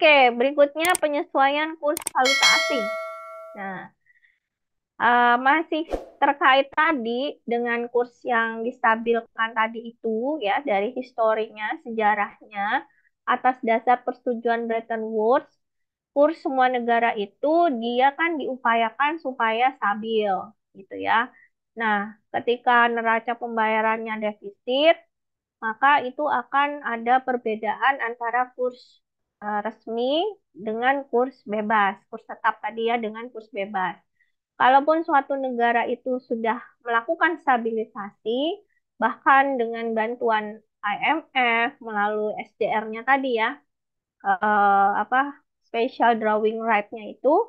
Oke, berikutnya penyesuaian kurs valuta asing. Nah, masih terkait tadi dengan kurs yang distabilkan tadi itu ya dari historinya, sejarahnya atas dasar persetujuan Bretton Woods, kurs semua negara itu dia kan diupayakan supaya stabil gitu ya. Nah, ketika neraca pembayarannya defisit, maka itu akan ada perbedaan antara kurs resmi dengan kurs bebas, kurs tetap tadi ya dengan kurs bebas. Kalaupun suatu negara itu sudah melakukan stabilisasi, bahkan dengan bantuan IMF melalui SDR-nya tadi ya, apa special drawing right-nya itu,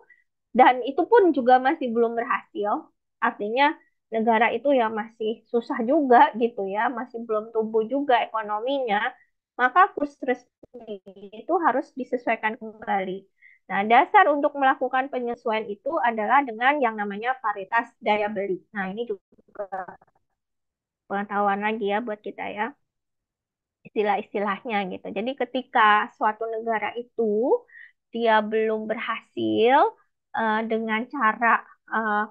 dan itu pun juga masih belum berhasil. Artinya negara itu ya masih susah juga gitu ya, masih belum tumbuh juga ekonominya, maka kurs resmi itu harus disesuaikan kembali. Nah, dasar untuk melakukan penyesuaian itu adalah dengan yang namanya paritas daya beli. Nah, ini juga pengetahuan lagi ya buat kita ya, istilah-istilahnya gitu. Jadi ketika suatu negara itu dia belum berhasil dengan cara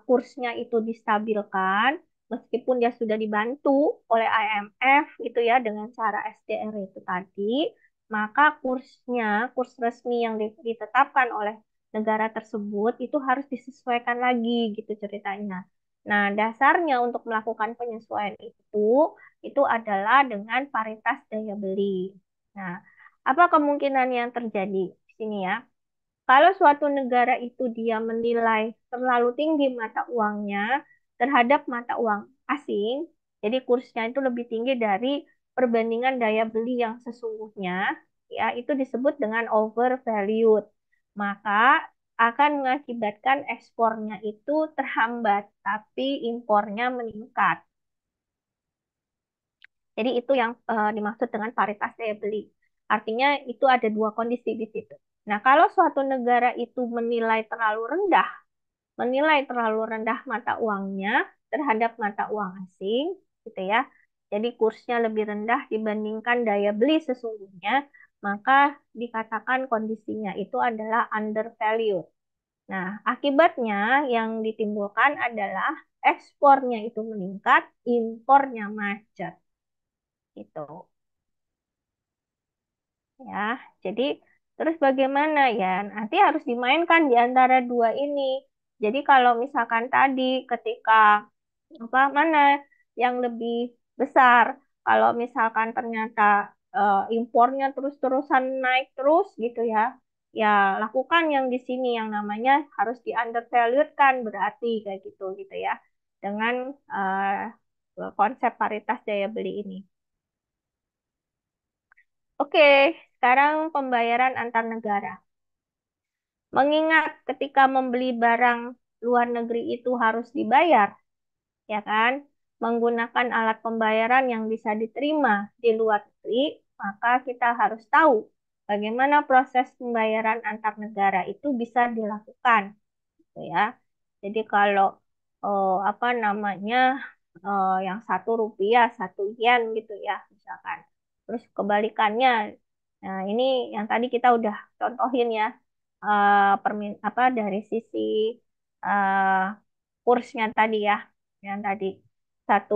kursnya itu distabilkan, meskipun dia sudah dibantu oleh IMF gitu ya dengan cara SDR itu tadi, maka kurs resmi yang ditetapkan oleh negara tersebut itu harus disesuaikan lagi gitu ceritanya. Nah, dasarnya untuk melakukan penyesuaian itu adalah dengan paritas daya beli. Nah, apa kemungkinan yang terjadi di sini ya? Kalau suatu negara itu dia menilai terlalu tinggi mata uangnya terhadap mata uang asing, jadi kursnya itu lebih tinggi dari perbandingan daya beli yang sesungguhnya, ya itu disebut dengan overvalued. Maka akan mengakibatkan ekspornya itu terhambat, tapi impornya meningkat. Jadi itu yang dimaksud dengan paritas daya beli. Artinya itu ada dua kondisi di situ. Nah, kalau suatu negara itu menilai terlalu rendah mata uangnya terhadap mata uang asing, gitu ya. Jadi kursnya lebih rendah dibandingkan daya beli sesungguhnya, maka dikatakan kondisinya itu adalah undervalued. Nah, akibatnya yang ditimbulkan adalah ekspornya itu meningkat, impornya macet, gitu. Ya, jadi terus bagaimana ya? Nanti harus dimainkan di antara dua ini. Jadi kalau misalkan tadi ketika apa mana yang lebih besar, kalau misalkan ternyata impornya terus-terusan naik terus gitu ya, ya lakukan yang di sini yang namanya harus di undervalued kan berarti kayak gitu gitu ya, dengan konsep paritas daya beli ini. Oke, sekarang pembayaran antar negara. Mengingat ketika membeli barang luar negeri itu harus dibayar, ya kan? Menggunakan alat pembayaran yang bisa diterima di luar negeri, maka kita harus tahu bagaimana proses pembayaran antar negara itu bisa dilakukan, gitu ya. Jadi kalau apa namanya yang satu rupiah, satu yen gitu ya, misalkan. Terus kebalikannya, nah ini yang tadi kita udah contohin ya, apa dari sisi eh, kursnya tadi ya, yang tadi satu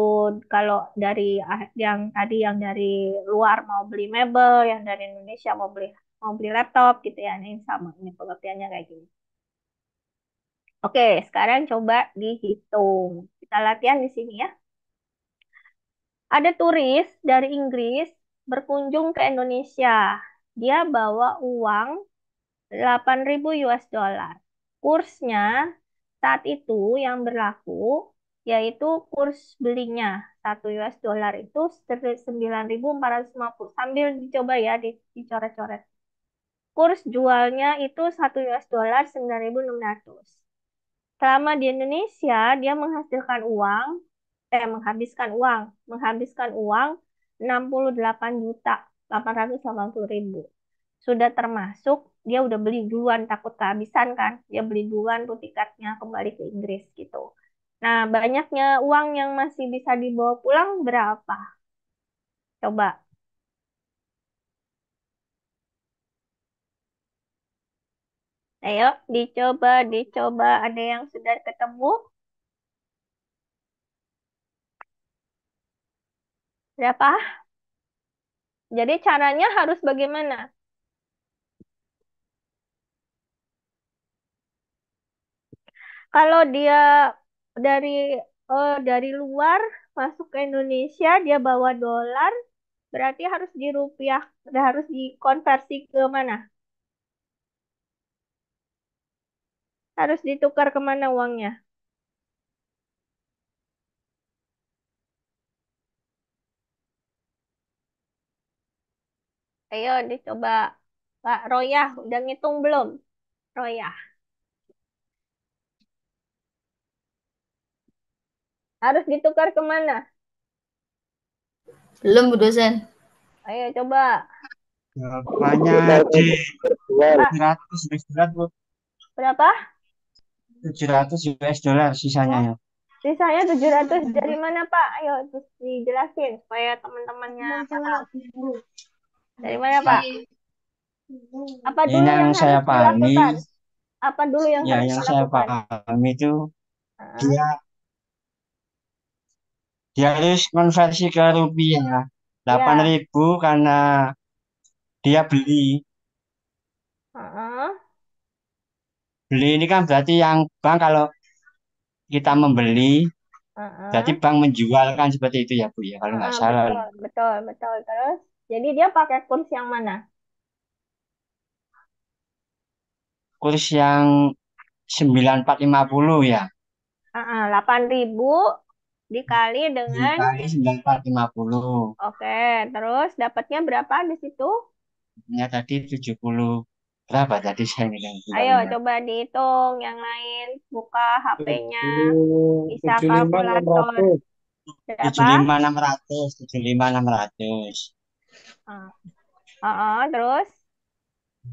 kalau dari yang tadi yang dari luar mau beli mebel, yang dari Indonesia mau beli laptop gitu ya, ini sama ini pengertiannya kayak gini. Oke, sekarang coba dihitung. Kita latihan di sini ya. Ada turis dari Inggris berkunjung ke Indonesia. Dia bawa uang 8.000 US dollar. Kursnya saat itu yang berlaku yaitu kurs belinya 1 US dollar itu 9.450. Sambil dicoba ya dicoret-coret. Kurs jualnya itu 1 US dollar 9.600. Selama di Indonesia, dia menghabiskan uang 68 juta 880 ribu. Sudah termasuk dia udah beli duluan takut kehabisan kan, dia beli duluan tuh tiketnya kembali ke Inggris gitu. Nah, banyaknya uang yang masih bisa dibawa pulang berapa? Coba. Ayo, dicoba, dicoba. Ada yang sudah ketemu? Berapa? Jadi caranya harus bagaimana? Kalau dia dari dari luar masuk ke Indonesia, dia bawa dolar, berarti harus dirupiah, harus dikonversi ke mana? Harus ditukar kemana uangnya? Ayo dicoba. Pak Royah, udah ngitung belum? Royah, harus ditukar kemana? Belum, Bu dosen. Ayo coba. Jawabannya D, Pak, 700 US dollar, Bu. berapa? 700 US dollar sisanya ya. Sisanya 700 dari mana, Pak? Ayo terus dijelasin supaya teman-temannya paham. Dari mana, Pak? Apa Ini dulu yang yang saya harus pahami, dilakukan? Apa dulu yang ya harus yang saya dilakukan? pahami itu Heeh, dia dia harus konversi ke rupiah ya. 8.000 karena dia beli. Heeh, Beli ini kan berarti yang bank kalau kita membeli, berarti heeh, bank menjual kan seperti itu ya Bu ya, kalau nggak heeh, salah. betul, betul, betul. Terus, jadi dia pakai kurs yang mana? Kurs yang 9450 ya, Heeh, 8.000 dikali dengan, dikali 9450. oke, terus dapatnya berapa di situ? Ya tadi 70 berapa tadi saya nggak Ayo ingat. coba dihitung yang lain. Buka HP-nya, bisa tujuh lima enam kalkulator. ratus tujuh Berapa? lima enam ratus 75.600 Heeh, heeh, terus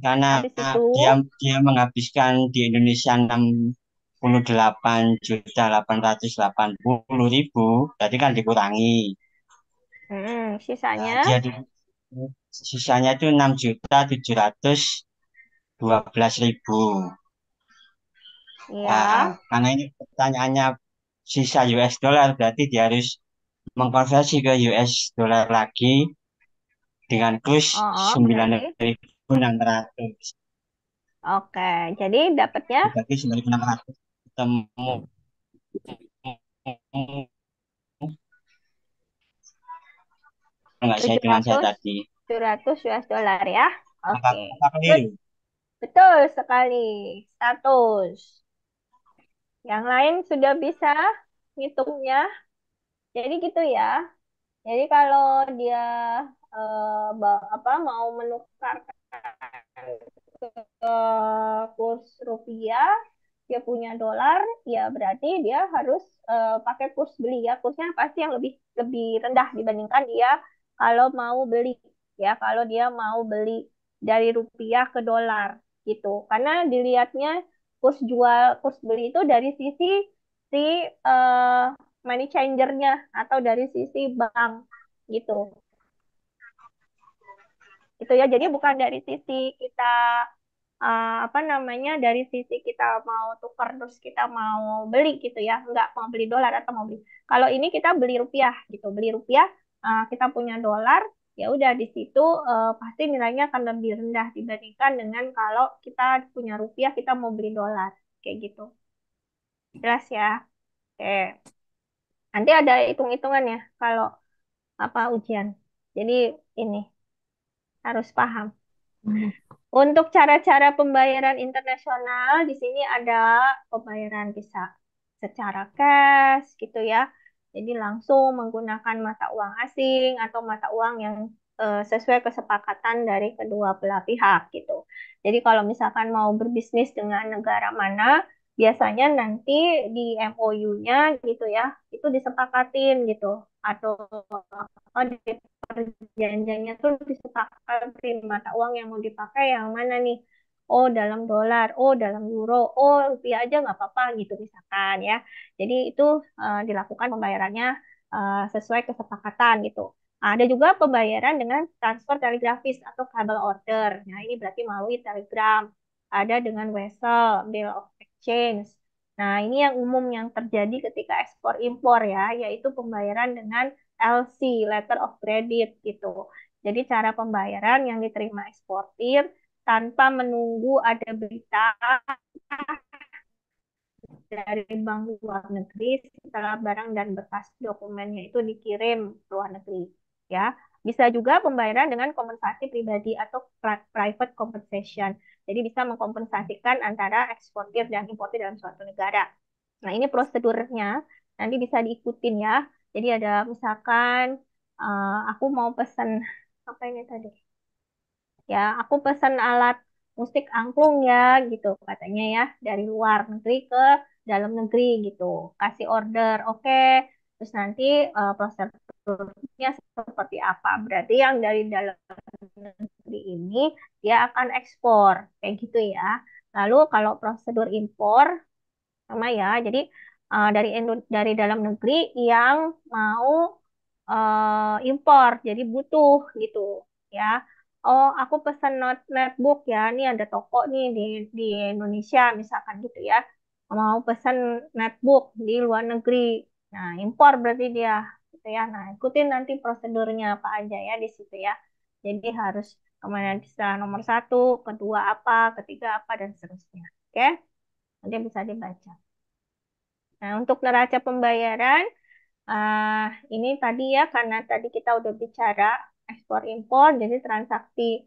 karena habis itu, dia dia menghabiskan di Indonesia 68.880.000 berarti kan dikurangi. Nah, sisanya, sisanya itu 6.717.012.000. Nah, ya, karena ini pertanyaannya sisa US dollar berarti dia harus mengkonversi ke US dollar lagi dengan kurs oh, oh, sembilan berarti, ribu enam ratus oke. Jadi dapatnya dibagi 9.600 ketemu nggak saya tujuh hitungan saya ratus tadi. 700 US dollar ya. Apa, Oke. apa Good. keliru? Betul sekali. 100. Yang lain sudah bisa ngitungnya. Jadi gitu ya. Jadi kalau dia apa mau menukarkan ke kurs rupiah, dia punya dolar, ya berarti dia harus pakai kurs beli ya. Kursnya pasti yang lebih lebih rendah dibandingkan dia kalau mau beli ya. Kalau dia mau beli dari rupiah ke dolar gitu. Karena dilihatnya kurs beli itu dari sisi si money changernya atau dari sisi bank gitu. Itu ya. Jadi bukan dari sisi kita apa namanya dari sisi kita mau tukar terus kita mau beli gitu ya, nggak mau beli dolar atau mau beli. Kalau ini kita beli rupiah gitu, beli rupiah, kita punya dolar, ya udah di situ pasti nilainya akan lebih rendah dibandingkan dengan kalau kita punya rupiah kita mau beli dolar kayak gitu. Jelas ya? Oke. Nanti ada hitung-hitungannya kalau apa ujian. Jadi ini harus paham. Untuk cara-cara pembayaran internasional, di sini ada pembayaran bisa secara cash gitu ya. Jadi langsung menggunakan mata uang asing atau mata uang yang sesuai kesepakatan dari kedua belah pihak gitu. Jadi kalau misalkan mau berbisnis dengan negara mana, biasanya nanti di MOU-nya gitu ya, itu disepakatin gitu. Atau di perjanjiannya tuh disepakati mata uang yang mau dipakai yang mana nih? Oh, dalam dolar, oh, dalam euro, oh, rupiah aja nggak apa-apa gitu misalkan ya. Jadi itu dilakukan pembayarannya sesuai kesepakatan gitu. Ada juga pembayaran dengan transfer telegrafis atau kabel order. Nah, ini berarti melalui telegram. ada dengan vessel, bill of exchange. Nah, ini yang umum yang terjadi ketika ekspor impor ya, yaitu pembayaran dengan LC, letter of credit gitu. Jadi cara pembayaran yang diterima eksportir tanpa menunggu ada berita dari bank luar negeri setelah barang dan berkas dokumennya itu dikirim ke luar negeri. Ya, bisa juga pembayaran dengan kompensasi pribadi atau private compensation. Jadi bisa mengkompensasikan antara eksportir dan importir dalam suatu negara. Nah, ini prosedurnya nanti bisa diikutin ya. Jadi ada misalkan aku mau pesan apa ini tadi? Ya, aku pesan alat musik angklung ya, gitu katanya ya, dari luar negeri ke dalam negeri gitu. Kasih order, oke. Terus nanti prosedurnya seperti apa? Berarti yang dari dalam negeri ini dia akan ekspor, kayak gitu ya. Lalu kalau prosedur impor sama ya, jadi dari dalam negeri yang mau impor, jadi butuh gitu ya. Oh, aku pesan netbook ya. Ini ada toko nih di Indonesia misalkan gitu ya. Mau pesan netbook di luar negeri. Nah, impor berarti dia gitu ya. Nah, ikutin nanti prosedurnya apa aja ya di situ ya. Jadi harus kemana bisa nomor satu, kedua apa, ketiga apa dan seterusnya. Oke, nanti bisa dibaca. Nah, untuk neraca pembayaran, ini tadi ya, karena tadi kita udah bicara ekspor impor, jadi transaksi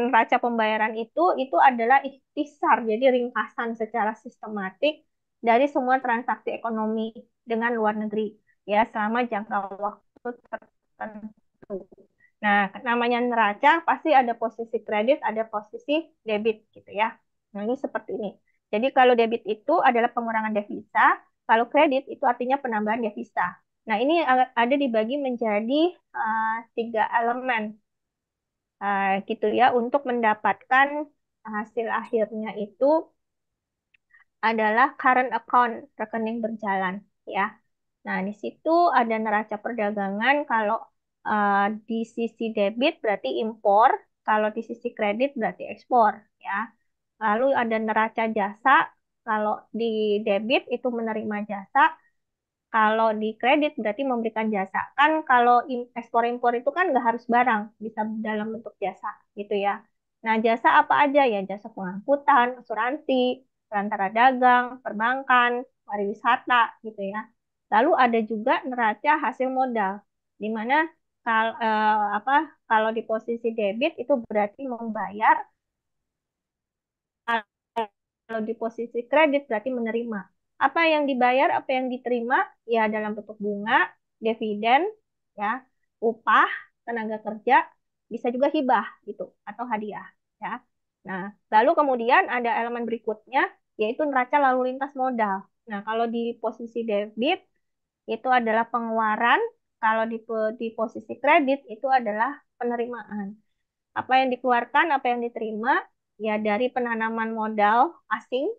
neraca pembayaran itu adalah ikhtisar, jadi ringkasan secara sistematik dari semua transaksi ekonomi dengan luar negeri, ya selama jangka waktu tertentu. Nah, namanya neraca pasti ada posisi kredit, ada posisi debit gitu ya. Nah, ini seperti ini. Jadi kalau debit itu adalah pengurangan devisa, kalau kredit itu artinya penambahan devisa. Nah, ini ada dibagi menjadi tiga elemen gitu ya untuk mendapatkan hasil akhirnya itu adalah current account, rekening berjalan ya. Nah, di situ ada neraca perdagangan kalau di sisi debit berarti impor, kalau di sisi kredit berarti ekspor ya. Lalu ada neraca jasa, kalau di debit itu menerima jasa, kalau di kredit berarti memberikan jasa. Kan kalau ekspor impor itu kan nggak harus barang, bisa dalam bentuk jasa gitu ya. Nah, jasa apa aja ya? Jasa pengangkutan, asuransi, perantara dagang, perbankan, pariwisata gitu ya. Lalu ada juga neraca hasil modal, di mana apa kalau di posisi debit itu berarti membayar, kalau di posisi kredit berarti menerima. Apa yang dibayar, apa yang diterima, ya dalam bentuk bunga, dividen, ya, upah, tenaga kerja, bisa juga hibah gitu atau hadiah, ya. Nah, lalu kemudian ada elemen berikutnya yaitu neraca lalu lintas modal. Nah, kalau di posisi debit itu adalah pengeluaran, kalau di posisi kredit itu adalah penerimaan. Apa yang dikeluarkan, apa yang diterima, ya dari penanaman modal asing,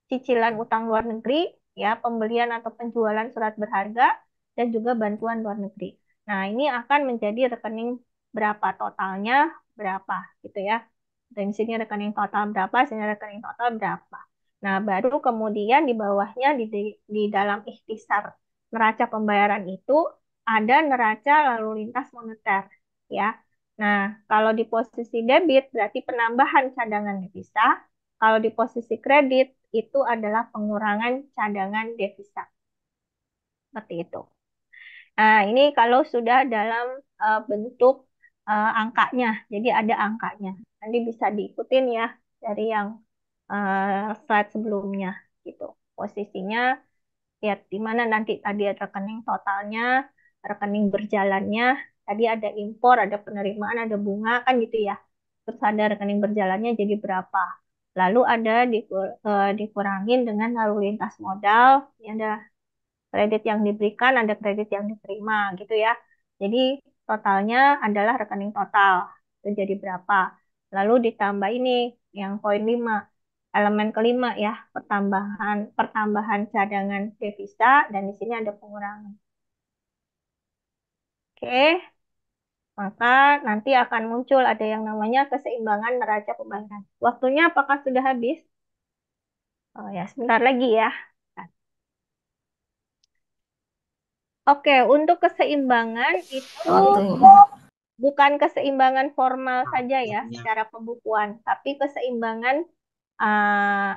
cicilan utang luar negeri, ya pembelian atau penjualan surat berharga, dan juga bantuan luar negeri. Nah, ini akan menjadi rekening berapa totalnya, berapa gitu ya. Dan di sini rekening total berapa, sini rekening total berapa. Nah, baru kemudian di bawahnya di dalam ikhtisar neraca pembayaran itu ada neraca lalu lintas moneter ya. Nah, kalau di posisi debit berarti penambahan cadangan devisa, kalau di posisi kredit itu adalah pengurangan cadangan devisa. Seperti itu. Nah, ini kalau sudah dalam bentuk angkanya, jadi ada angkanya. Nanti bisa diikutin ya dari yang slide sebelumnya gitu. Posisinya lihat di mana nanti tadi ada rekening totalnya, rekening berjalannya, tadi ada impor, ada penerimaan, ada bunga kan gitu ya. Terus ada rekening berjalannya jadi berapa. Lalu ada dikurangin dengan lalu lintas modal, ini ada kredit yang diberikan, ada kredit yang diterima gitu ya. Jadi totalnya adalah rekening total. Itu jadi berapa. Lalu ditambah ini yang poin 5, elemen kelima ya, pertambahan pertambahan cadangan devisa dan di sini ada pengurangan. Oke. maka nanti akan muncul ada yang namanya keseimbangan neraca pembayaran. Waktunya apakah sudah habis? Oh ya, sebentar lagi ya. Oke, untuk keseimbangan itu Waktunya. bukan keseimbangan formal saja ya Waktunya. secara pembukuan, tapi keseimbangan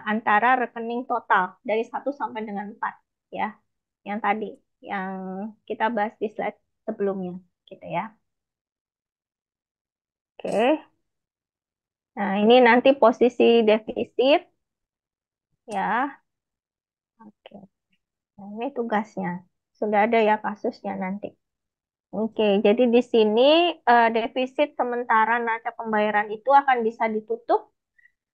antara rekening total dari 1 sampai dengan 4 ya. Yang tadi yang kita bahas di slide sebelumnya gitu ya. Oke. Nah, ini nanti posisi defisit ya. Oke. Nah, ini tugasnya. Sudah ada ya kasusnya nanti. Oke, jadi di sini defisit sementara neraca pembayaran itu akan bisa ditutup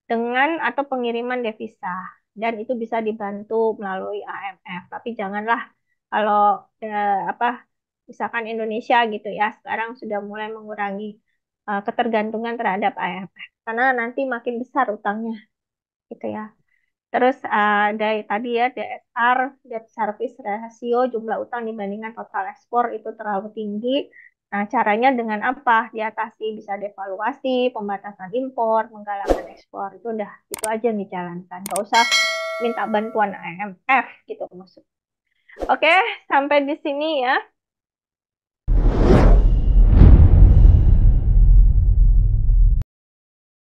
dengan atau pengiriman devisa dan itu bisa dibantu melalui AMF. Tapi janganlah kalau apa misalkan Indonesia gitu ya sekarang sudah mulai mengurangi ketergantungan terhadap AMF karena nanti makin besar utangnya gitu ya. Terus dari tadi ya DSR, debt service ratio, jumlah utang dibandingkan total ekspor itu terlalu tinggi. Nah, caranya dengan apa? Diatasi bisa devaluasi, pembatasan impor, menggalakkan ekspor. Itu udah itu aja yang dijalankan. Nggak usah minta bantuan IMF gitu maksud. Oke, sampai di sini ya.